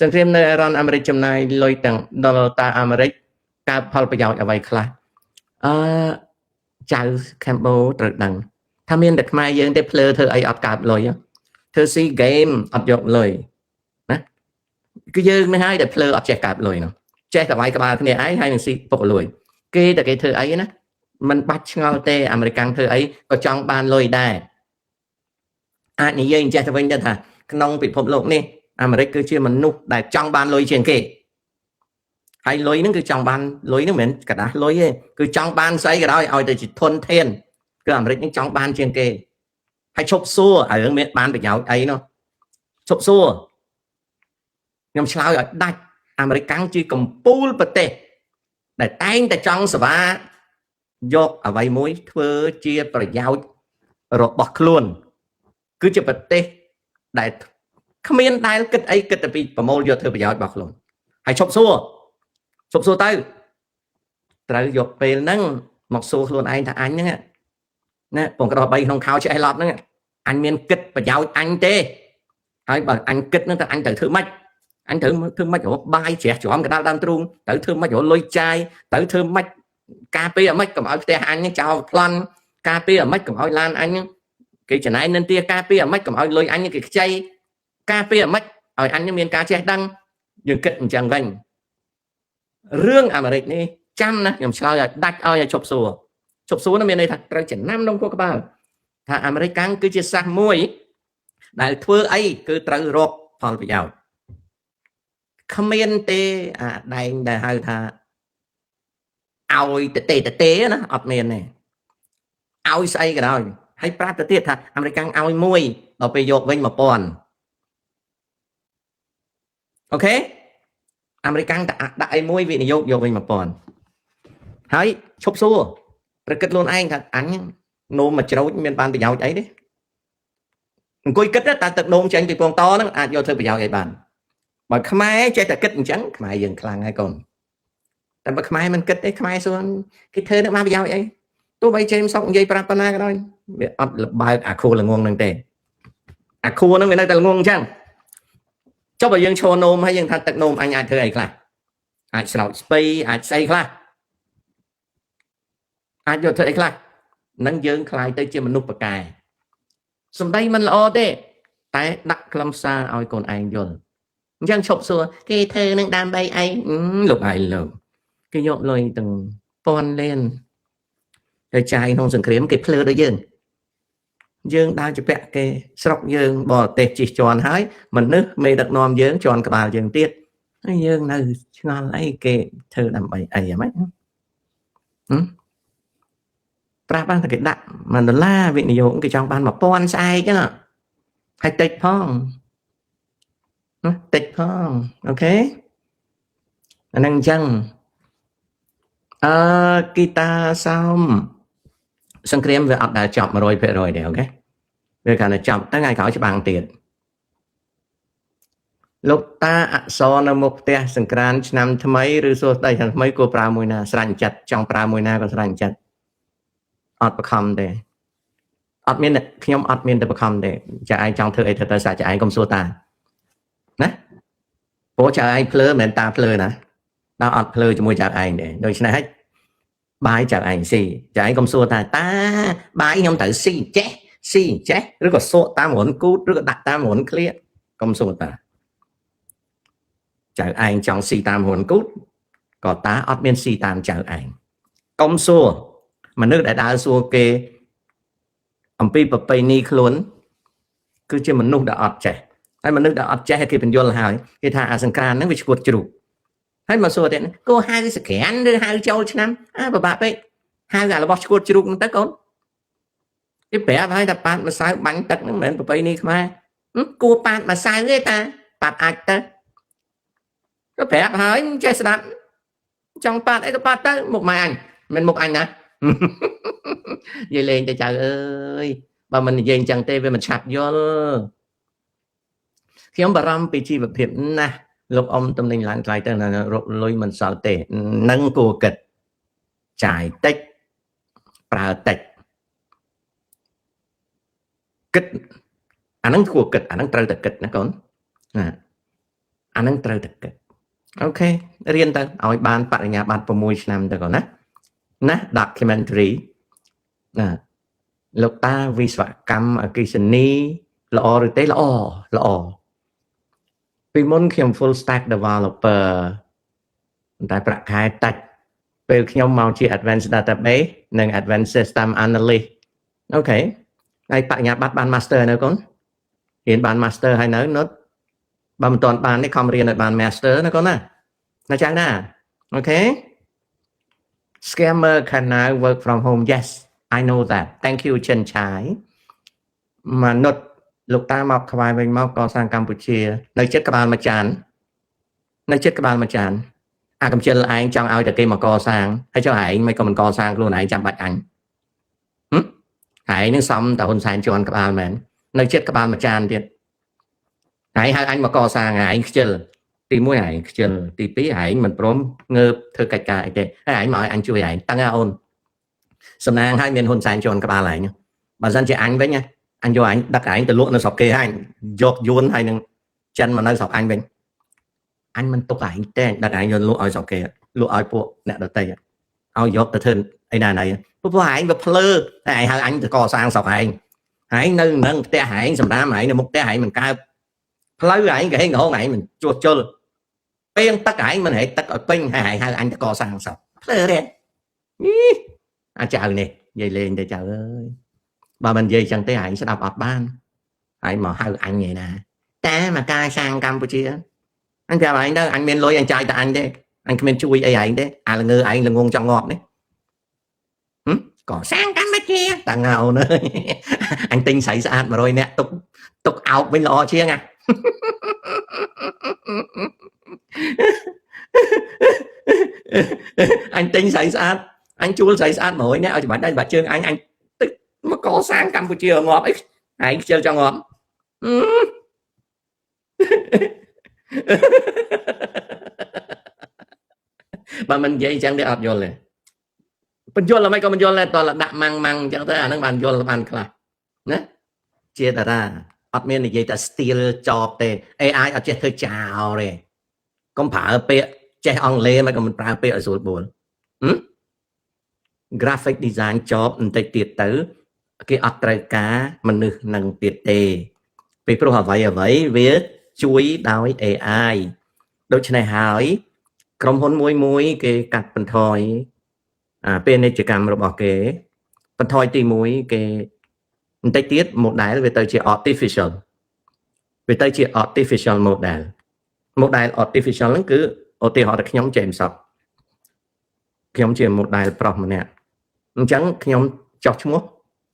សង្គ្រាមនៅអេរ៉ានអាមេរិកចំណាយលុយទាំងដុល្លារអាមេរិកកើតផលប្រយោជន៍អ្វីខ្លះចៅកម្ពុជាត្រូវដឹងថាមានតែខ្មែរយើងទេភ្លើធ្វើអីអត់កើតលុយធ្វើស៊ីហ្គេមអត់យកលុយណាគឺយើងនឹងហើយដែលភ្លើអត់ចេះកើតលុយនោះចេះតែវាយក្បាលគ្នាឯងហើយនឹងស៊ីពុកលុយគេតែគេធ្វើអីណាมันបាច់ឆ្ងល់ទេអាមេរិកធ្វើអីក៏ចង់បានលុយដែរអាចនិយាយចេះទៅវិញទៅថាក្នុងពិភពលោកនេះអាមេរិកគឺជាមនុស្សដែលចង់បានលុយជាងគេហើយលុយហ្នឹងគឺចង់បានលុយហ្នឹងមិនមែនកដាស់លុយទេគឺចង់បានស្អីក៏ដោយឲ្យតែជាធនធានគឺអាមេរិកហ្នឹងចង់បានជាងគេហើយឈប់សួររឿងមានបានប្រយោជន៍អីនោះឈប់សួរខ្ញុំឆ្លើយឲ្យដាច់អាមេរិកជាកំពូលប្រទេសដែលតែងតែចង់សេវាយកអ្វីមួយធ្វើជាប្រយោជន៍របស់ខ្លួនគឺជាប្រទេសដែលគ្មានដែលគិតអីគិតតែពីប្រមូលយកធ្វើប្រយោជន៍របស់ខ្លួនហើយឈប់សួរទៅត្រូវយកពេលហ្នឹងមកសួរខ្លួនឯងថាអញហ្នឹងណាពងក្រោះ3ក្នុងខោឆ្អេះឡប់ហ្នឹងអញមានគិតប្រយោជន៍អញទេហើយបើអញគិតហ្នឹងតើអញត្រូវធ្វើម៉េចអញត្រូវធ្វើម៉េចរកបាយជ្រះច្រំកដាលដើមទ្រូងត្រូវធ្វើម៉េចរកលុយចាយត្រូវធ្វើម៉េចការពារអ្មេចកុំឲ្យផ្ទះអញចោលប្លន់ការពារអ្មេចកុំឲ្យឡានអញគេចំណាយនិន្ទាការពារអ្មេចកុំឲ្យលុយអញគេខ្ចីការពារអ្មេចឲ្យអញមានការចេះដឹងយើងគិតអញ្ចឹងវិញរឿងអាមេរិកនេះចាំណាខ្ញុំឆ្លើយឲ្យដាច់ឲ្យឈប់សួរនោះមានន័យថាត្រូវចំណាំក្នុងខួរក្បាលថាអាមេរិកគឺជាសាសមួយដែលធ្វើអីគឺត្រូវរកផលប្រយោជន៍គ្មានទេអាដែងដែលហៅថាឲ្យតេណាអត់មានទេឲ្យស្អីក៏ដោយហើយប្រាប់ទៅទៀតថាអាមេរិកឲ្យមួយដល់ពេលយកវិញ1000អូខេអាមេរិកដាក់អីមួយវិនិយោគយកវិញ1000ហើយឈប់សួរប្រគិតខ្លួនឯងថាអញនោមមកជ្រោចមានបានប្រយោជន៍អីទេអង្គុយគិតតើទឹកនោមចេញពីពងតហ្នឹងអាចយកធ្វើប្រយោជន៍អីបានបើខ្មែរចេះតែគិតអញ្ចឹងខ្មែរយើងខ្លាំងហើយកូនតែបើខ្មែរមិនគិតទេខ្មែរសួរគេធ្វើនឹងបានប្រយោជន៍អីទោះបីចេញសុកនិយាយប្រាប់ប៉ុណ្ណាក៏ដោយវាអត់លបើកអាខួរល្ងងនឹងទេអាខួរហ្នឹងវានៅតែល្ងងអញ្ចឹងចុះបើយើងឈរនោមហើយយើងថាទឹកនោមអញអាចធ្វើអីខ្លះអាចស្រោចស្ពៃអាចស្អីខ្លះអាចយកធ្វើអីខ្លះនឹងយើងខ្លាយទៅជាមនុស្សប្រកែសំដីមិនល្អទេតែដាក់ខ្លឹមសារឲ្យកូនឯងយល់អញ្ចឹងឈប់សួរគេធ្វើនឹងដើម្បីអីលោកឯងលោកគេយកលុយទាំងពាន់លានទៅចាយក្នុងសង្គ្រាមគេភ្លើដូចយើងដើរជពាក់គេស្រុកយើងបរទេសជិះជាន់ហើយមនុស្សមេដឹកនាំយើងជាន់ក្បាលយើងទៀតហើយយើងនៅឆ្ងល់អីគេធ្វើដើម្បីអីហ្មងប្រាប់បានតែគេដាក់$1វិនិយោគគេចង់បាន1000ស្អែកណាហើយតិចផងអូខេអានឹងអញ្ចឹងគីតាសោមសង្គ្រាមវាអត់ដែលចប់ 100% ទេអូខេវាកាន់តែចប់ទៅថ្ងៃក្រោយច្បាំងទៀតលោកតាអក្សរនៅមុខផ្ទះសង្ក្រានឆ្នាំថ្មីឬសួស្ដីឆ្នាំថ្មីគួរប្រើមួយណាស្រាញ់ចិត្តចង់ប្រើមួយណាក៏ស្រាញ់ចិត្តអត់បខំទេអត់មានខ្ញុំអត់មានតែបខំទេចាឯងចង់ធ្វើអីទៅសាច់ចាឯងកុំសួរតាណាព្រោះចាឯងភ្លើមិនមែនតាភ្លើណាដល់អត់ភ្លើជាមួយចាឯងទេដូច្នេះហិចបាយចាឯងស៊ីចាឯងកុំសួរតាបាយខ្ញុំត្រូវស៊ីចេះឬក៏សួរតាមរនគូតឬក៏ដាក់តាមរនឃ្លៀកុំសួរតាចៅឯងចង់ស៊ីតាមរនគូតក៏តាអត់មានស៊ីតាមចៅឯងកុំសួរមនុស្សដែលដើរសួរគេអំពីប្រពៃណីខ្លួនគឺជាមនុស្សដែលអត់ចេះហើយមនុស្សដែលអត់ចេះគេបញ្យល់ហើយគេថាអាសង្គ្រាមហ្នឹងវាឈួតជ្រូកហើយមកសួរទៀតគួរហៅសក្រានឬហៅចូលឆ្នាំពិបាកពេកហៅអារបស់ឈួតជ្រូកហ្នឹងទៅកូនគេប្រាប់ហើយថាប៉ាតម្សៅបាញ់ទឹកហ្នឹងមិនមែនប្រពៃណីខ្មែរគួរប៉ាតម្សៅទេតាប៉ាត់អាចទៅក៏ប្រាប់ហើយចេះស្ដាប់ចង់ប៉ាត់អីក៏ប៉ាត់ទៅមុខម៉ែអញមិនមុខអញណានិយាយលេងទៅចៅអើយបើមិននិយាយអញ្ចឹងទេវាមិនឆាប់យល់ខ្ញុំបារម្ភពីជីវភាពណាស់លោកអ៊ំតំណែងឡើងថ្លៃទៅរកលុយមិនសល់ទេនឹងគួរគិតចាយតិចប្រើតិចគិតអានឹងគួរគិតអានឹងត្រូវតែគិតណាកូនណា អានឹងត្រូវតែគិតអូខេរៀនទៅឲ្យបានបរិញ្ញាបត្រ6ឆ្នាំទៅក៏ណា documentary ណាលោកតាវិស្វកម្មអគ្គិសនីល្អឬទេល្អពីមុនខ្ញុំ full stack developer តែប្រាក់ខែតិចពេលខ្ញុំមកជា advanced database និង advanced system analyst អូខេហើយបរិញ្ញាបត្របាន master នៅកូនរៀនបាន master ហើយនៅនោះបើមិនទាន់បាននេះខំរៀនឲ្យបាន master ណាកូនណាចឹងណាអូខេ scammer can now work from home yes I know that thank you ចិនឆាយមនុស្សលោកតាមកខ្វាយវិញមកកសាងកម្ពុជានៅចិត្តក្បាលមួយចានអាកំជិលឯងចង់ឲ្យតែគេមកកសាងហើយចុះឯងមិនក៏មិនកសាងខ្លួនឯងចាំបាច់អញឯងនឹងសំតហ៊ុនសែនជន់ក្បាលមែននៅចិត្តក្បាលមួយចានទៀតឯងហៅអញមកកសាងឯងខ្ជិលទី1ឯងខ្ជិលទី2ឯងមិនព្រមងើបធ្វើកិច្ចការអីទេហើយឯងមកឲ្យអញជួយឯងតាំងអូនសំណាងឲ្យមានហ៊ុនសែនជន់ក្បាលឯងបើមិនជាអញវិញអញយកអញដឹកឯងទៅលក់នៅស្រុកគេហើយយកយួនហើយនឹងចិនមកនៅស្រុកអញវិញអញមិនទុកឯងទេដឹកឯងយកលក់ឲ្យស្រុកគេលក់ឲ្យពួកអ្នកដទៃឲ្យយកទៅធ្វើអីណាណៃពួកឯងវាភ្លើតែឯងហៅអញទៅកសាងស្រុកឯងឯងនៅនឹងផ្ទះឯងសម្រាប់ឯងនៅមុខផ្ទះឯងមិនកើតផ្លូវឯងក៏ហេងហងឯងមិនជួសជុលពេលទឹកឯងមិនហែកទឹកឲ្យពេញហើយហៅអញទៅកសាងស្រុកភ្លើរេអាចៅនេះនិយាយលេងទៅចៅអើយបើមិននិយាយចឹងទេឯងស្ដាប់អត់បានឯងមកហៅអញឯណាតែមកការសាងកម្ពុជាអញប្រាប់ឯងទៅអញមានលុយអញចាយតែអញទេអញគ្មានជួយអីឯងទេអាល្ងើឯងល្ងងចង់ងាប់នេះក៏សាងកម្ពុជាតាងោនអញទិញស្រីស្អាត100នាក់ទុកអោបវិញល្អជាងអញទិញស្រីស្អាតអញជួលស្រីស្អាត100នាក់ឲ្យច្បាច់ដៃបាត់ជើងអញទឹកមកកសាងកម្ពុជាងាប់អីឯងខ្ជិលចង់ងាប់បើមិននិយាយចឹងទេអត់យល់ទេបញ្យល់មិនក៏មិនយល់ដែរតើដាក់ម៉ាំងអញ្ចឹងទៅអាហ្នឹងបានយល់បានខ្លះណាជាតារាអត់មាននិយាយតែ steal job ទេ AI អត់ចេះធ្វើចោលទេកុំប្រើពាក្យចេះអង់គ្លេសមិនក៏មិនប្រើពាក្យឲ្យស្រួលបួលgraphic design job បន្តិចទៀតទៅគេអត់ត្រូវការមនុស្សនឹងទៀតទេពីព្រោះអ្វីវាជួយដោយ AI ដូច្នេះហើយក្រុមហ៊ុនមួយគេកាត់បន្ថយពាណិជ្ជកម្មរបស់គេបន្ថយទី1គេបន្តិចទៀត model វាទៅជា artificial model artificial ហ្នឹងគឺឧទាហរណ៍តែខ្ញុំ James Sock ខ្ញុំជា model ប្រុសម្នាក់អញ្ចឹងខ្ញុំចោះឈ្មោះ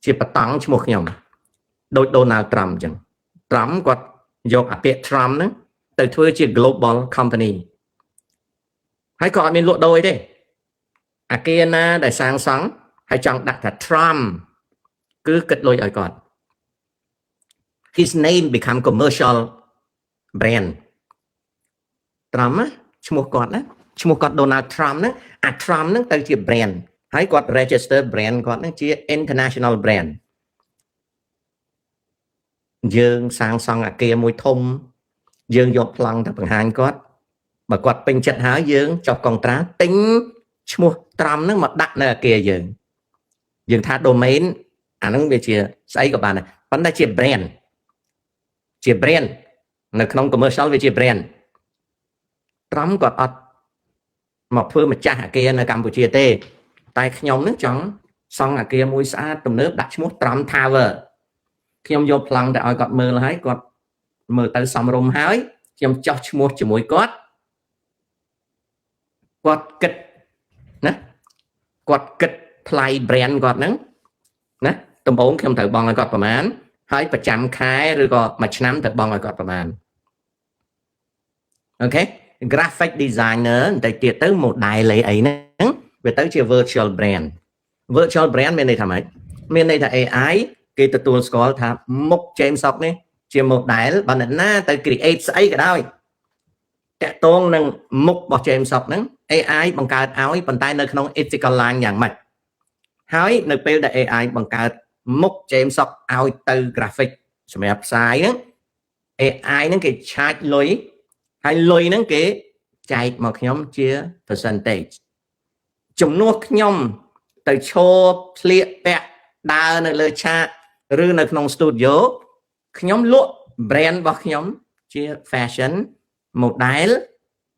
ជាបតង់ឈ្មោះខ្ញុំដូច Donald Trump អញ្ចឹង Trump គាត់យកអាពាក្យ Trump ហ្នឹងទៅធ្វើជា global company ហើយក៏អត់មានលក់ដូរអីទេអាគារណាដែលសាងសង់ហើយចង់ដាក់ថា Trump គឺគិតលុយឲ្យគាត់ his name become commercial brand Trump ឈ្មោះគាត់ណាឈ្មោះគាត់ Donald Trump ហ្នឹងអា Trump ហ្នឹងទៅជា brand ហើយគាត់ register brand គាត់ហ្នឹងជា international brand យើងសាងសង់អាគារមួយធំយើងយកប្លង់ទៅបង្ហាញគាត់បើគាត់ពេញចិត្តហើយយើងចុះកុងត្រាទិញឈ្មោះ Trump ហ្នឹងមកដាក់នៅអាគារយើងថា domain អាហ្នឹងវាជាស្អីក៏បានដែរប៉ុន្តែជា brand នៅក្នុង commercial វាជា brand Trump គាត់អត់មកធ្វើម្ចាស់អាគារនៅកម្ពុជាទេតែខ្ញុំនឹងចង់សង់អាគារមួយស្អាតទំនើបដាក់ឈ្មោះ Trump Tower ខ្ញុំយកប្លង់ទៅឲ្យគាត់មើលហើយគាត់មើលទៅសមរម្យហើយខ្ញុំចោះឈ្មោះជាមួយគាត់គិតណាគាត់គិតថ្លៃ brand គាត់ហ្នឹងណាដំបូងខ្ញុំត្រូវបង់ឲ្យគាត់ប្រមាណហើយប្រចាំខែឬក៏មួយឆ្នាំត្រូវបង់ឲ្យគាត់ប្រមាណអូខេ graphic designer តែទៀតទៅ model អីហ្នឹងវាទៅជា virtual brand មានន័យថាម៉េចមានន័យថា AI គេទទួលស្គាល់ថាមុខ James Sock នេះជា model បើអ្នកណាទៅ create ស្អីក៏ដោយតាក់ទងនឹងមុខរបស់ James Sock ហ្នឹង AI បង្កើតឲ្យប៉ុន្តែនៅក្នុង ethical line យ៉ាងម៉េចហើយនៅពេលដែល AI បង្កើតមុខ James Sock ឲ្យទៅ graphic សម្រាប់ផ្សាយហ្នឹង AI ហ្នឹងគេ charge លុយ ហើយលុយហ្នឹងគេចែកមកខ្ញុំជា percentage ចំនួនខ្ញុំទៅឈរស្លៀកពាក់ដើរនៅលើឆាកឬនៅក្នុង studio ខ្ញុំលក់ brand របស់ខ្ញុំជា fashion model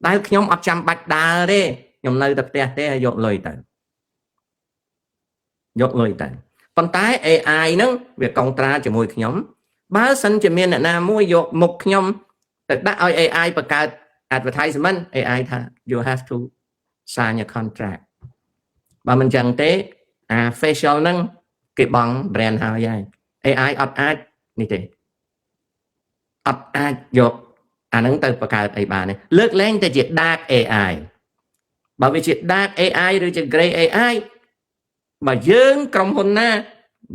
ដែលខ្ញុំអត់ចាំបាច់ដើរទេខ្ញុំនៅតែផ្ទះទេហើយយកលុយទៅប៉ុន្តែ AI ហ្នឹងវាកុងត្រាជាមួយខ្ញុំបើសិនជាមានអ្នកណាមួយយកមុខខ្ញុំទៅដាក់ឲ្យ AI បង្កើត advertisement AI ថា you have to sign a contract បើមិនចឹងទេអា facial ហ្នឹងគេបង់ brand ហើយ AI អត់អាចនេះទេអត់អាចយកអាហ្នឹងទៅបង្កើតអីបានទេលើកលែងតែជា dark AI បើវាជា dark AI ឬជា gray AI បើយើងក្រុមហ៊ុនណា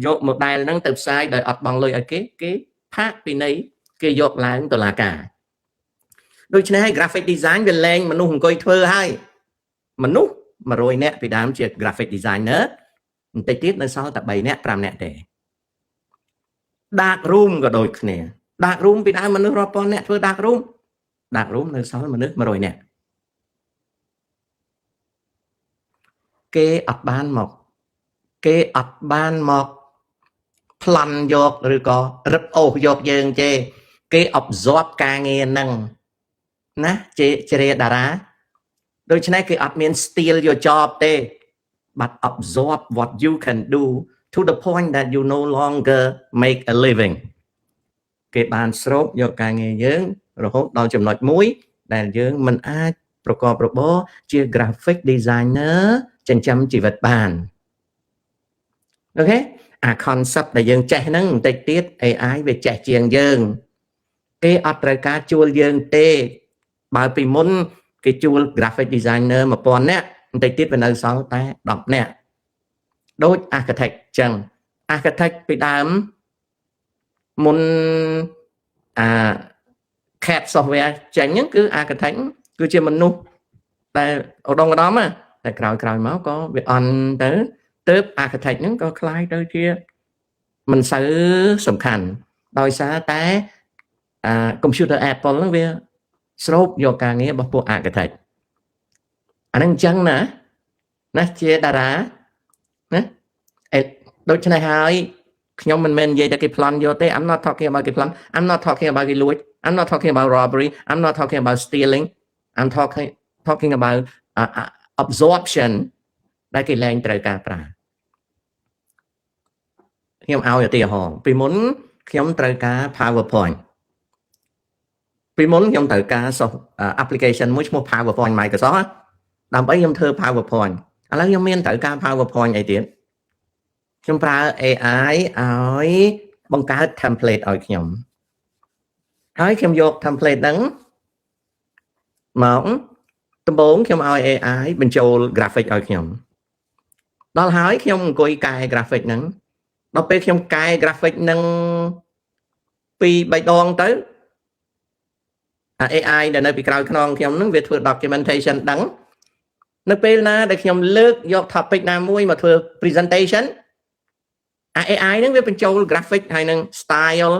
យក model ហ្នឹងទៅផ្សាយដោយអត់បង់លុយឲ្យគេផាកពីនៃគេយកឡើងតុលាការដូច្នេះហើយ graphic design វាលែងមនុស្សអង្គុយធ្វើហើយមនុស្ស100នាក់ពីដើមជា graphic designer បន្តិចទៀតនៅសល់តែ3នាក់5នាក់ទេ dark room ក៏ដូចគ្នា dark room ពីដើមមនុស្សរាប់ពាន់នាក់ធ្វើ dark room នៅសល់មនុស្ស100នាក់គេអត់បានមកប្លន់យកឬក៏រឹបអូសយកយើងទេគេ absorb ការងារហ្នឹងណាជារាតារាដូច្នេះគេអត់មាន steal your job ទេ but absorb what you can do to the point that you no longer make a living គេបានស្រូបយកការងារយើងរហូតដល់ចំណុចមួយដែលយើងមិនអាចប្រកបរបរជា graphic designer ចិញ្ចឹមជីវិតបានអូខេអា concept ដែលយើងចេះហ្នឹងបន្តិចទៀត AI វាចេះជាងយើងគេអត់ត្រូវការជួលយើងទេបើពីមុនគេជួល graphic designer 1000នាក់បន្តិចទៀតវានៅសល់តែ10នាក់ដូច architect ចឹង architect ពីដើមមុនCAD software ចេញហ្នឹងគឺ architect គឺជាមនុស្សតែឧត្តមតែក្រោយមកក៏វាអន់ទៅទើប architect ហ្នឹងក៏คล้ายទៅជាមិនសូវសំខាន់ដោយសារតែ computer Apple ហ្នឹងវាស្រូបយកការងាររបស់ពួក architect អាហ្នឹងអញ្ចឹងណាជាតារាណាដូច្នេះហើយខ្ញុំមិនមែននិយាយតែគេប្លន់យកទេ I'm not talking about គេប្លន់ I'm not talking about គេលួច I'm not talking about robbery I'm not talking about stealing I'm talking about absorption ដែលគេលែងត្រូវការប្រើខ្ញុំឲ្យឧទាហរណ៍ពីមុនខ្ញុំត្រូវការ PowerPoint ពីមុនខ្ញុំត្រូវការ application មួយឈ្មោះ PowerPoint Microsoft ដើម្បីខ្ញុំធ្វើ PowerPoint ឥឡូវខ្ញុំមានត្រូវការ PowerPoint អីទៀតខ្ញុំប្រើ AI ឲ្យបង្កើត template ឲ្យខ្ញុំហើយខ្ញុំយក template ហ្នឹងមកដំបូងខ្ញុំឲ្យ AI បញ្ចូល graphic ឲ្យខ្ញុំដល់ហើយខ្ញុំអង្គុយកែ graphic ហ្នឹងដល់ពេលខ្ញុំកែ graphic ហ្នឹង2-3ដងទៅAI ដែលនៅពីក្រោយខ្នងខ្ញុំហ្នឹងវាធ្វើ documentation ដឹងនៅពេលណាដែលខ្ញុំលើកយក topic ណាមួយមកធ្វើ presentation AI ហ្នឹងវាបញ្ចូល graphic ហើយនឹង style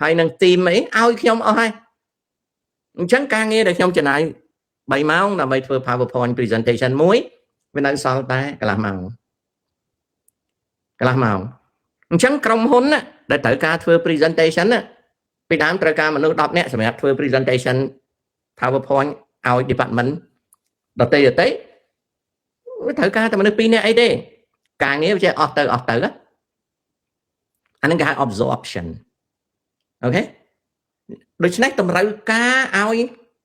ហើយនឹង theme អីឲ្យខ្ញុំអស់ហើយអញ្ចឹងការងារដែលខ្ញុំចំណាយ3ម៉ោងដើម្បីធ្វើ PowerPoint presentation មួយវានៅសល់តែកន្លះម៉ោងអញ្ចឹងក្រុមហ៊ុនដែលត្រូវការធ្វើ presentation ពីដើមត្រូវការមនុស្ស10នាក់សម្រាប់ធ្វើ presentation PowerPoint ឲ្យ department ដទៃវាត្រូវការតែមនុស្ស2នាក់អីទេការងារវាចេះអស់ទៅអាហ្នឹងគេហៅ absorption អូខេដូច្នេះតម្រូវការឲ្យ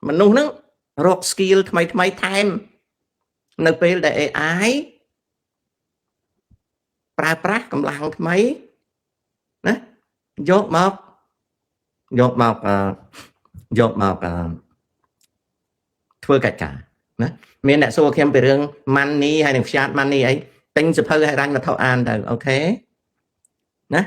មនុស្សហ្នឹងរក skill ថ្មីថែមនៅពេលដែល AI ប្រើប្រាស់កម្លាំងថ្មីណាយកមកធ្វើកិច្ចការណាមានអ្នកសួរខ្ញុំពីរឿង money ហើយនឹង fiat money អីទិញសភៅហិរញ្ញវត្ថុអានទៅអូខេណា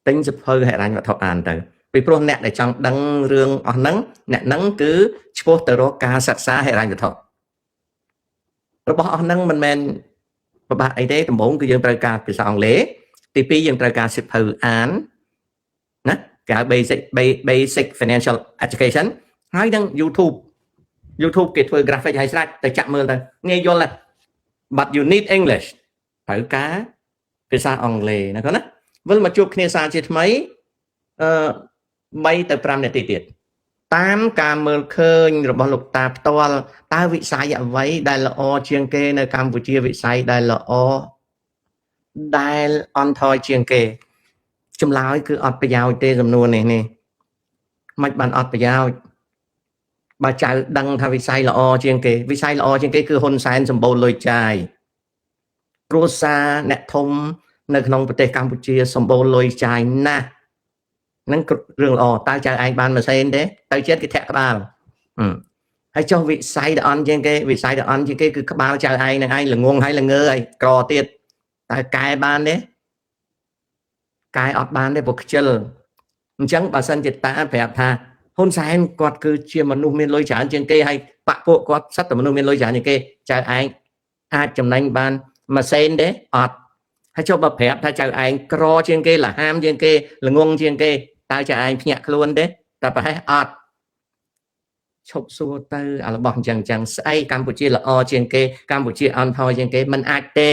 ទិញសភៅហិរញ្ញវត្ថុអានទៅពីព្រោះអ្នកដែលចង់ដឹងរឿងអស់ហ្នឹងអ្នកហ្នឹងគឺឆ្ពោះទៅរកការសិក្សាហិរញ្ញវត្ថុរបស់អស់ហ្នឹងមិនមែនពិបាកអីទេដំបូងគឺយើងត្រូវការភាសាអង់គ្លេសទី2យើងត្រូវការសៀវភៅអានណាគេហៅ basic financial education ហើយនឹង YouTube គេធ្វើ graphic ឲ្យស្រាច់ទៅចាក់មើលទៅងាយយល់ដែរ but you need English ត្រូវការភាសាអង់គ្លេសណាកូនណាវិលមកជួបគ្នាសារជាថ្មី3ទៅ5នាទីទៀតតាមការមើលឃើញរបស់លោកតាផ្ទាល់តើវិស័យអ្វីដែលល្អជាងគេនៅកម្ពុជាវិស័យដែលល្អដែលអន់ថយជាងគេចម្លើយគឺអត់ប្រយោជន៍ទេសំណួរនេះមិនបានអត់ប្រយោជន៍បើចៅដឹងថាវិស័យល្អជាងគេវិស័យល្អជាងគេគឺហ៊ុនសែនសម្បូរលុយចាយគ្រួសារអ្នកធំនៅក្នុងប្រទេសកម្ពុជាសម្បូរលុយចាយណាស់ហ្នឹងរឿងល្អតើចៅឯងបានម៉ាស៊ីនទេទៅចិត្តគេធាក់ក្បាលហើយចុះវិស័យដែលអន់ជាងគេវិស័យដែលអន់ជាងគេគឺក្បាលចៅឯងនឹងឯងល្ងងហើយល្ងើហើយក្រទៀតតើកែបានទេកែអត់បានទេព្រោះខ្ជិលអញ្ចឹងបើសិនជាតាប្រាប់ថាហ៊ុនសែនគាត់គឺជាមនុស្សមានលុយច្រើនជាងគេហើយបកពួកគាត់សិតតែមនុស្សមានលុយច្រើនជាងគេចៅឯងអាចចំណេញបានម៉ាស៊ីនទេអត់ហើយចុះបើប្រាប់ថាចៅឯងក្រជាងគេលហាមជាងគេល្ងងជាងគេតើចៅឯងភ្ញាក់ខ្លួនទេតែប្រហែលអត់ឈប់សួរទៅអារបស់អញ្ចឹងស្អីកម្ពុជាល្អជាងគេកម្ពុជាអន់ថយជាងគេមិនអាចទេ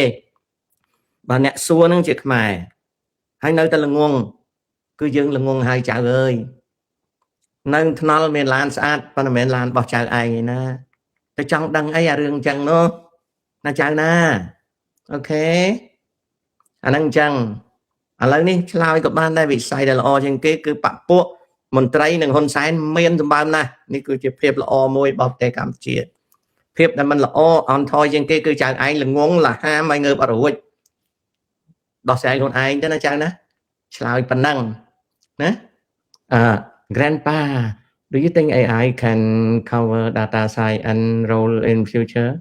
បើអ្នកសួរនឹងជាខ្មែរហើយនៅតែល្ងងគឺយើងល្ងងហើយចៅអើយនៅថ្នល់មានឡានស្អាតប៉ុន្តែមិនមែនឡានរបស់ចៅឯងឯណាតែចង់ដឹងអីអារឿងអញ្ចឹងនោះណាចៅណាអូខេអាហ្នឹងអញ្ចឹងឥឡូវនេះឆ្លើយក៏បានដែរវិស័យដែលល្អជាងគេគឺបពុះមន្ត្រីនិងហ៊ុនសែនមានសម្បើមណាស់នេះគឺជាភាពល្អមួយរបស់ប្រទេសកម្ពុជាភាពដែលมันល្អអន់ថយជាងគេគឺចៅឯងល្ងងលហាមឲ្យងើបអត់រួចដោះស្រាយខ្លួនឯងទៅណាចៅណាឆ្លើយប៉ុណ្ណឹងណាGrandpa, do you think AI can cover data science role in future?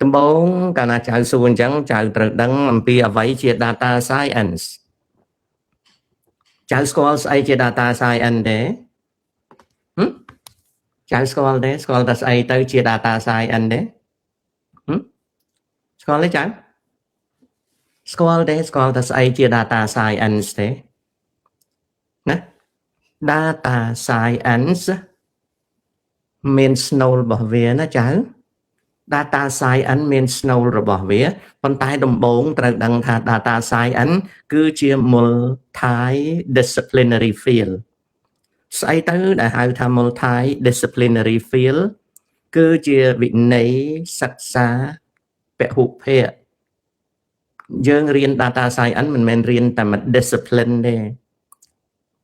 ដំបូងកាលណាចៅសួរអញ្ចឹងចៅត្រូវដឹងអំពីអ្វីជា data science ចៅស្គាល់ស្អីជា data science ទេចៅស្គាល់ទេស្គាល់តែស្អីទៅជា data science ទេស្គាល់ទេចៅស្គាល់ទេស្គាល់តែស្អីជា data science ទេណាdata science មានស្នូលរបស់វាណាចៅ data science មានស្នូលរបស់វាប៉ុន្តែដំបូងត្រូវដឹងថា data science គឺជា multi-disciplinary field ស្អីទៅដែលហៅថា multi-disciplinary field គឺជាវិន័យសិក្សាពហុភាគយើងរៀន data science មិនមែនរៀនតែមួយ discipline ទេ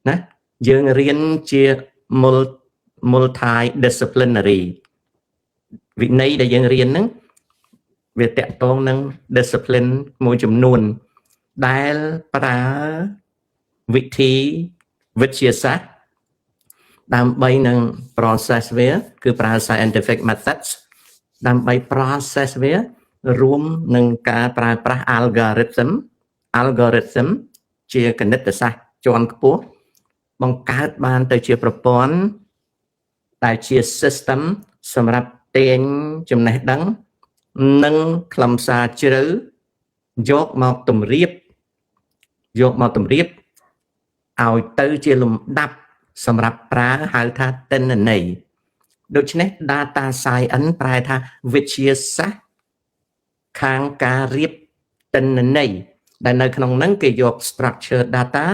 ណាយើងរៀនជា multi-disciplinary វិន័យដែលយើងរៀនហ្នឹងវាតកតងនឹង discipline មួយចំនួនដែលប្រើវិធីវិទ្យាសាស្ត្រដើម្បីនឹង process វាគឺប្រើ scientific methods ដើម្បី process វារួមនឹងការប្រើប្រាស់ algorithm ជាគណិតសាស្ត្រជាន់ខ្ពស់បង្កើតបានទៅជាប្រព័ន្ធដែលជា system សម្រាប់ទាញចំណេះដឹងនិងខ្លឹមសារជ្រៅយកមកតម្រៀបឲ្យទៅជាលំដាប់សម្រាប់ប្រើហៅថាទិន្នន័យដូច្នេះ data science ប្រែថាវិទ្យាសាស្ត្រខាងការរៀបទិន្នន័យដែលនៅក្នុងហ្នឹងគេយក structured data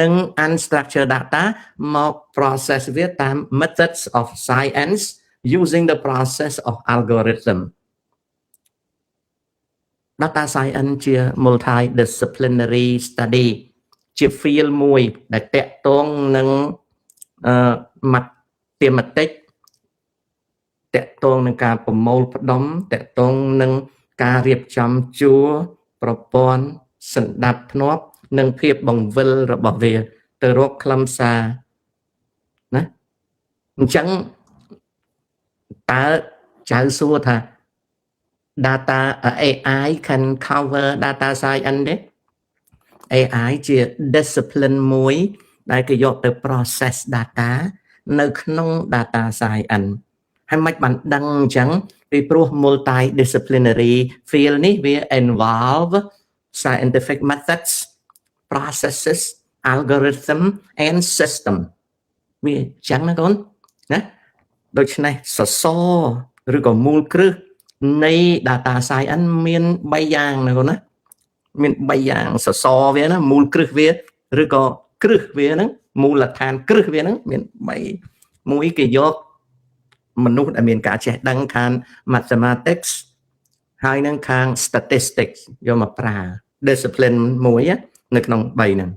និង unstructured data មក process វាតាម methods of science using the process of algorithm data science ជា multidisciplinary study ជា field មួយដែលតាក់ទងនឹងmathematics តាក់ទងនឹងការប្រមូលផ្ដុំតាក់ទងនឹងការរៀបចំជួរប្រព័ន្ធសន្តាប់ធ្នាប់និងភាពបង្វិលរបស់វាទៅរកខ្លឹមសារណាអញ្ចឹងតើចៅសួរថា data AI can cover data science ទេ AI ជា discipline មួយដែលគេយកទៅ process data នៅក្នុង data science ហើយមិនបានដឹងអញ្ចឹងពីព្រោះ multidisciplinary field នេះវា involve scientific methods processes algorithm and system វាអញ្ចឹងណាកូនណា ដូច្នេះសសរឬក៏មូលគ្រឹះនៃ data science មាន3យ៉ាងណាកូនណាមាន3យ៉ាងសសរវាណាមូលគ្រឹះវាឬក៏គ្រឹះវាហ្នឹងមូលដ្ឋានគ្រឹះវាហ្នឹងមាន3មួយគេយកមនុស្សដែលមានការចេះដឹងខាង mathematics ហើយនឹងខាង statistics យកមកប្រើ discipline មួយនៅក្នុង3ហ្នឹង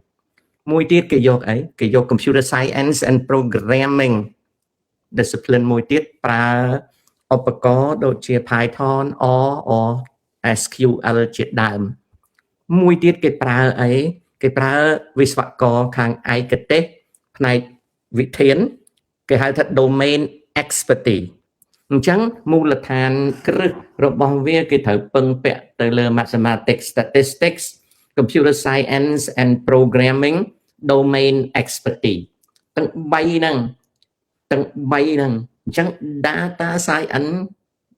មួយទៀតគេយកអីគេយក computer science and programming discipline មួយទៀតប្រើឧបករណ៍ដូចជា Python or SQL ជាដើមមួយទៀតគេប្រើអីគេប្រើវិស្វករខាងឯកទេសផ្នែកវិធានគេហៅថា domain expertise អញ្ចឹងមូលដ្ឋានគ្រឹះរបស់វាគេត្រូវពឹងពាក់ទៅលើ mathematics statistics computer science and programming domain expertise ទាំង3ហ្នឹងអញ្ចឹង data science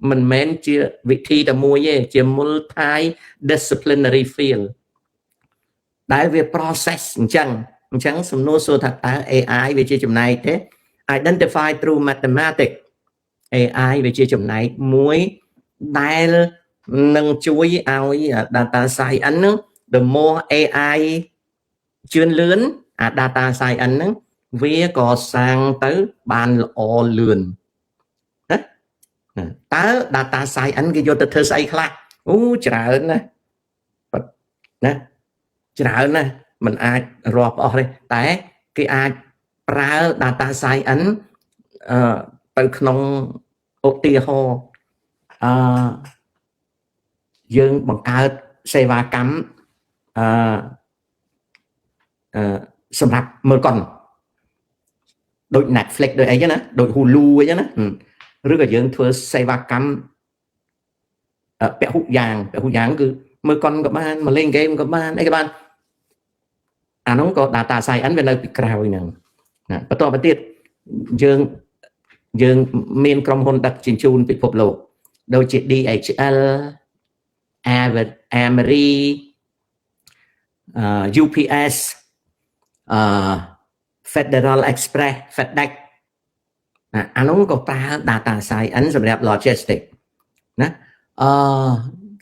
មិនមែនជាវិធីតែមួយទេជា multi disciplinary field ដែលវា process អញ្ចឹងសំណួរសួរថាតើ AI វាជាចំណែកទេ identify through mathematics AI វាជាចំណែកមួយដែលនឹងជួយឲ្យ data science ហ្នឹង the more AI ជឿនលឿនអា data science ហ្នឹងវាក៏សាងទៅបានល្អលឿនណាតើ data science គេយកទៅធ្វើស្អីខ្លះអូច្រើនណាណាច្រើនណាស់มันអាចរាប់អស់ទេតែគេអាចប្រើ data science ទៅក្នុងឧទាហរណ៍យើងបង្កើតសេវាកម្មសម្រាប់មើលកុនដូច Netflix ដូចអីចឹងណាដូច Hulu អីចឹងណាឬក៏យើងធ្វើសេវាកម្មពហុយ៉ាងគឺមើលកុនក៏បានមកលេងហ្គេមក៏បានអីក៏បានអានោះក៏ data science វានៅពីក្រោយហ្នឹងណាបន្តទៅទៀតយើងមានក្រុមហ៊ុនដឹកជញ្ជូនពិភពលោកដូចជា DHL Ameri UPS Federal Express FedEx អានោះក៏ប្រើ data science សម្រាប់ logistics ណា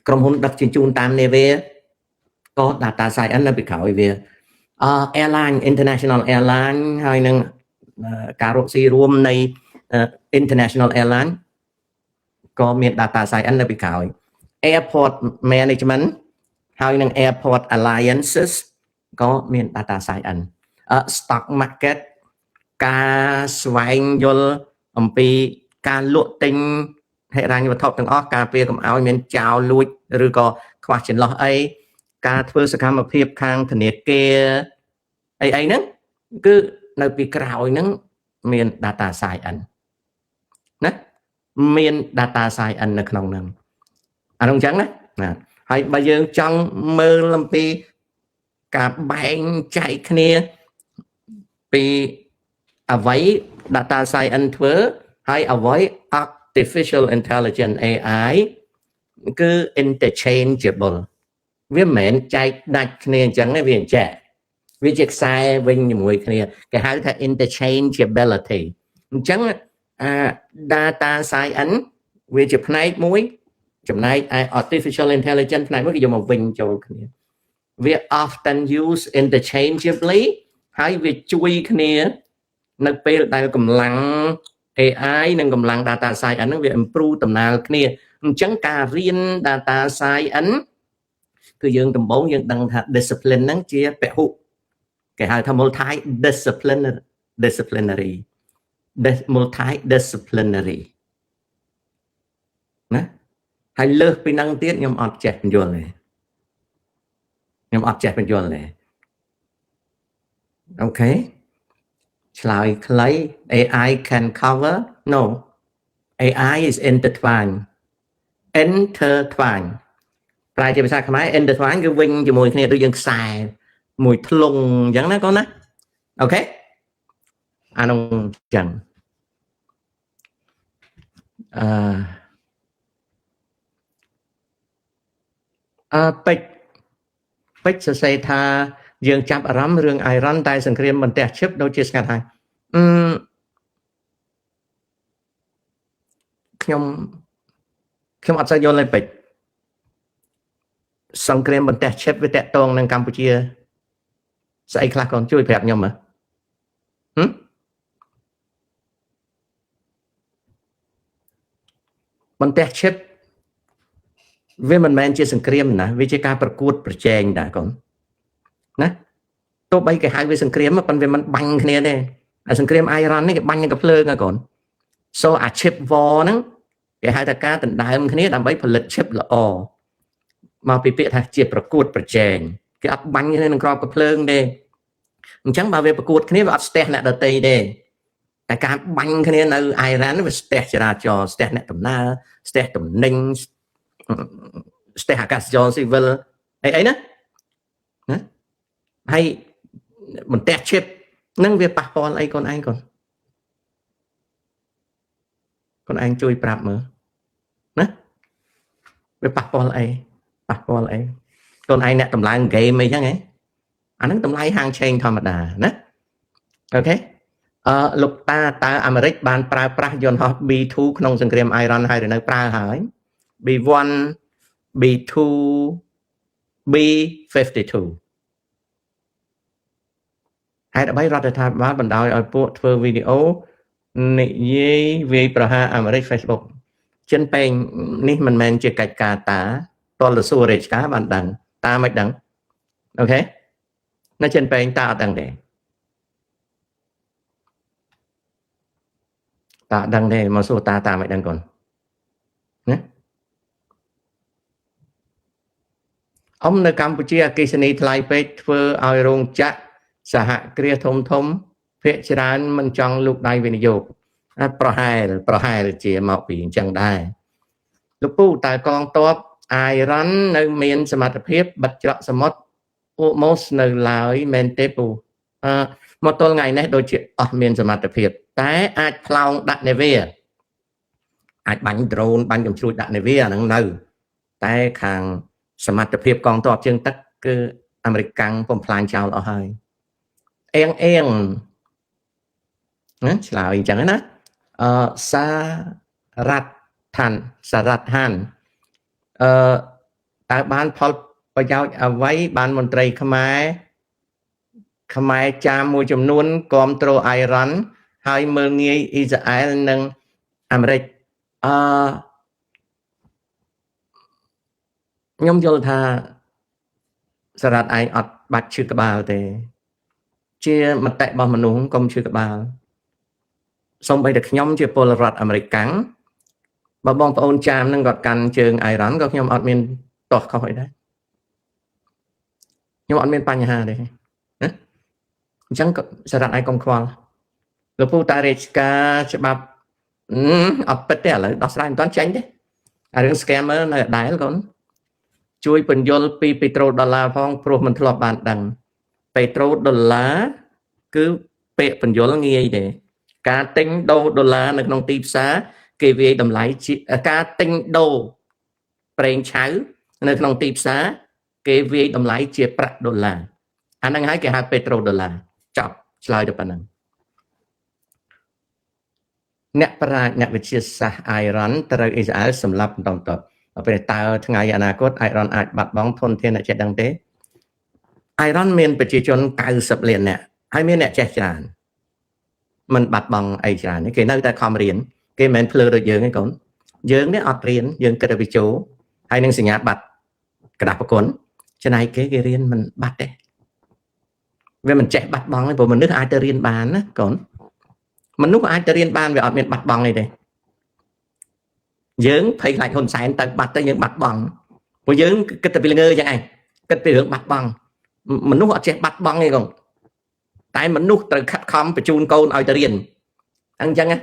ក្រុមហ៊ុនដឹកជញ្ជូនតាមនាវាក៏ data science នៅពីក្រោយវាairline international airline ហើយនឹងការរកស៊ីរួមនៃ international airline ក៏មាន data science នៅពីក្រោយ airport management ហើយនឹង airport alliances ក៏មាន data science stock market ការស្វែងយល់អំពីការលក់ទិញហិរញ្ញវត្ថុទាំងអស់ការពារកុំឲ្យមានចោរលួចឬក៏ខ្វះចន្លោះអីការធ្វើសកម្មភាពខាងធនាគារអីហ្នឹងគឺនៅពីក្រោយហ្នឹងមាន data science ណាមាន data science នៅក្នុងហ្នឹងអានោះអញ្ចឹងណាហើយបើយើងចង់មើលអំពីការបែងចែកគ្នាពីអ្វី data science ធ្វើហើយអ្វី artificial intelligence AI គឺ interchangeable វាមិនមែនចែកដាច់គ្នាអញ្ចឹងទេវាអញ្ចឹងវាជាខ្សែវិញជាមួយគ្នាគេហៅថា interchangeability អញ្ចឹងdata science វាជាផ្នែកមួយចំណែកឯ artificial intelligence ផ្នែកមួយគេយកមកវិញចូលគ្នាវា often use interchangeably ហើយវាជួយគ្នានៅពេលដែលកម្លាំង AI និងកម្លាំង data science ហ្នឹងវា improve ដំណើរគ្នាអញ្ចឹងការរៀន data science គឺយើងដំបូងយើងដឹងថា discipline ហ្នឹងជាពហុគេហៅថា multi disciplinary ណាហើយលើសពីហ្នឹងទៀតខ្ញុំអត់ចេះបញ្យល់ទេអូខេឆ្លើយខ្លី AI can cover no AI is intertwined ប្រែជាភាសាខ្មែរ intertwine គឺវិញជាមួយគ្នាដូចយើងខ្សែមួយធ្លុងអញ្ចឹងណាកូនណាអូខេអានោះអញ្ចឹងពេជ្រសរសេរថាយើងចាប់អារម្មណ៍រឿង Iron តែសង្គ្រាមបន្ទះឈឹបដូចជាស្ងាត់ហើយ ខ្ញុំអត់សូវយល់ទេពេចសង្គ្រាមបន្ទះឈិបវាតាក់ទងនឹងកម្ពុជាស្អីខ្លះកូនជួយប្រាប់ខ្ញុំមើលបន្ទះឈិបវាមិនមែនជាសង្គ្រាមណាវាជាការប្រកួតប្រជែងដែរកូនណាទោះបីគេហៅវាសង្គ្រាមប៉ុន្តែវាមិនបាញ់គ្នាទេអាសង្គ្រាមអ៊ីរ៉ាននេះគេបាញ់នឹងកាភ្លើងហ្នឹងកូន so អា chip war ហ្នឹងគេហៅថាការដណ្ដើមគ្នាដើម្បីផលិត chip ល្អមកពីពាក្យថាជាប្រកួតប្រជែងគេអត់បាញ់គ្នានឹងក្របកាភ្លើងទេអញ្ចឹងបើវាប្រកួតគ្នាវាអត់ស្ទះអ្នកដទៃទេតែការបាញ់គ្នានៅអ៊ីរ៉ានវាស្ទះចរាចរណ៍ស្ទះអ្នកដំណើរស្ទះទំនិញស្ទះអាកាសចរណ៍ស៊ីវិលអីណាហើយបន្ទះ chip នឹងវាប៉ះពាល់អីកូនឯងជួយប្រាប់មើលណាវាប៉ះពាល់អីកូនឯងអ្នកតម្លើងហ្គេមអីចឹងហ៎អាហ្នឹងតម្លៃហាងឆេងធម្មតាណាអូខេលោកតាតើអាមេរិកបានប្រើប្រាស់យន្តហោះ B2 ក្នុងសង្គ្រាមអ៊ីរ៉ានហើយឬនៅប្រើហើយ B1 B2 B52 ហើយដើម្បីរដ្ឋាភិបាលបណ្ដោយឲ្យពួកធ្វើវីដេអូនិយាយវាយប្រហារអាមេរិក Facebook ចិនពេងនេះមិនមែនជាកិច្ចការតាតលសួររាជការបានដឹងតាមិនដឹងអូខេនៅចិនពេងតាអត់ដឹងទេតាដឹងទេមកសួរតាមិនដឹងកូនណាអមនៅកម្ពុជាអគ្គិសនីថ្លៃពេកធ្វើឲ្យរោងចក្រសហគ្រាសធំភាគច្រើនមិនចង់លូកដៃវិនិយោគប្រហែលជាមកពីអញ្ចឹងដែរលោកពូតើកងទ័ពអ៊ីរ៉ាននៅមានសមត្ថភាពបិទច្រកសមុទ្រOrmuzនៅឡើយមែនទេពូមកទល់ថ្ងៃនេះដូចជាអស់មានសមត្ថភាពតែអាចផ្លោងដាក់នាវាអាចបាញ់ drone បាញ់កំជ្រួចដាក់នាវាហ្នឹងនៅតែខាងសមត្ថភាពកងទ័ពជើងទឹកគឺអាមេរិកកាំងបំផ្លាញចោលអស់ហើយអៀងណាឆ្លើយអញ្ចឹងណាសារ៉ាត់ហានតើបានផលប្រយោជន៍អ្វីបានមន្ត្រីខ្មែរចាមមួយចំនួនគ្រប់គ្រងអ៊ីរ៉ានហើយមើលងាយអ៊ីស្រាអែលនិងអាមេរិកខ្ញុំយល់ថាសារ៉ាត់ឯងអត់បាច់ឈឺក្បាលទេជាមតិរបស់មនុស្សកុំឈឺក្បាលសូម្បីតែខ្ញុំជាពលរដ្ឋអាមេរិកកាំងបើបងប្អូនចាមនឹងគាត់កាន់ជើងអ៊ីរ៉ានក៏ខ្ញុំអត់មានតោះខុសអីដែរខ្ញុំអត់មានបញ្ហាទេណាអញ្ចឹងសារ៉ាត់ឯងកុំខ្វល់លោកពូតារាជការច្បាប់អត់ពិតទេឥឡូវដោះស្រាយមិនទាន់ចេញទេអារឿង scammer នៅដដែលកូនជួយបញ្យល់ពីពេត្រូដុល្លារផងព្រោះមិនធ្លាប់បានដឹងពេត្រូដុល្លារគឺពាក្យបញ្យល់ងាយទេការទិញដូរដុល្លារនៅក្នុងទីផ្សារគេវាយតម្លៃជាការទិញដូរប្រេងឆៅនៅក្នុងទីផ្សារគេវាយតម្លៃជាប្រាក់ដុល្លារអាហ្នឹងហើយគេហៅពេត្រូដុល្លារចប់ឆ្លើយទៅប៉ុណ្ណឹងអ្នកប្រាជ្ញអ្នកវិទ្យាសាស្ត្រអ៊ីរ៉ានត្រូវអ៊ីស្រាអែលសម្លាប់បន្តពេលតើថ្ងៃអនាគតអ៊ីរ៉ានអាចបាត់បង់ធនធានអ្នកចេះដឹងទេអ៊ីរ៉ានមានប្រជាជន90លាននាក់ហើយមានអ្នកចេះច្រើនមិនបាត់បង់អីច្រើនគេនៅតែខំរៀនគេមិនមែនភ្លើដូចយើងទេកូនយើងនេះអត់រៀនយើងគិតតែវិជោហើយនឹងសញ្ញាបត្រกระดาษប្រគុណច្នៃគេរៀនមិនបាត់ទេវាមិនចេះបាត់បង់ទេព្រោះមនុស្សអាចទៅរៀនបានណាកូនមនុស្សអាចទៅរៀនបានវាអត់មានបាត់បង់អីទេយើងភ័យខ្លាចហ៊ុនសែនទៅបាត់ទៅយើងបាត់បង់ព្រោះយើងគិតតែពីល្ងើអញ្ចឹងឯងគិតពីរឿងបាត់បង់មនុស្សអត់ចេះបាត់បង់ទេកូនតែមនុស្សត្រូវខិតខំបញ្ជូនកូនឲ្យទៅរៀនអញ្ចឹងណា